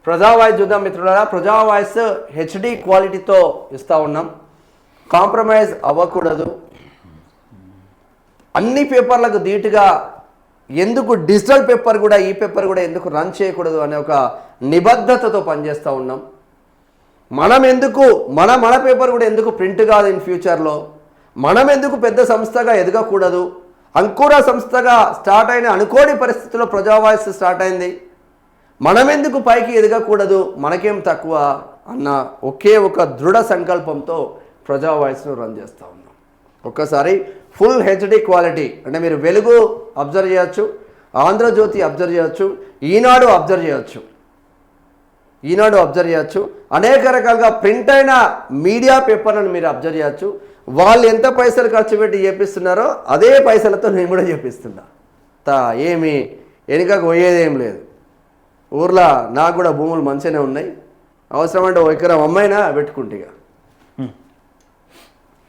ప్రజా వాయిస్ చూద్దాం మిత్రులారా. ప్రజా వాయిస్ హెచ్డి క్వాలిటీతో ఇస్తూ ఉన్నాం, కాంప్రమైజ్ అవ్వకూడదు. అన్ని పేపర్లకు ధీటుగా ఎందుకు డిజిటల్ పేపర్ కూడా ఈ పేపర్ కూడా ఎందుకు రన్ చేయకూడదు అనే ఒక నిబద్ధతతో పనిచేస్తూ ఉన్నాం. మనం ఎందుకు మన పేపర్ కూడా ఎందుకు ప్రింట్ కాదు ఇన్ ఫ్యూచర్లో, మనం ఎందుకు పెద్ద సంస్థగా ఎదగకూడదు, అంకుర సంస్థగా స్టార్ట్ అయిన అనుకోని పరిస్థితుల్లో ప్రజా వాయిస్ స్టార్ట్ అయింది, మనం ఎందుకు పైకి ఎదగకూడదు, మనకేం తక్కువ అన్న ఒకే ఒక దృఢ సంకల్పంతో ప్రజా వాయిస్ను రన్ చేస్తూ ఉన్నాం. ఒక్కసారి ఫుల్ హెచ్డి క్వాలిటీ అంటే మీరు వెలుగు అబ్జర్వ్ చేయొచ్చు, ఆంధ్రజ్యోతి అబ్జర్వ్ చేయొచ్చు, ఈనాడు అబ్జర్వ్ చేయొచ్చు, అనేక రకాలుగా ప్రింట్ అయిన మీడియా పేపర్లను మీరు అబ్జర్వ్ చేయొచ్చు. వాళ్ళు ఎంత పైసలు ఖర్చు పెట్టి చేపిస్తున్నారో అదే పైసలతో నేను కూడా చేపిస్తున్నా. ఏమి వెనుకకు పోయేదేం లేదు. ఊర్లో నాకు కూడా భూములు మంచిగానే ఉన్నాయి, అవసరమంటే ఒక ఎకరం అమ్మైనా పెట్టుకుంటే.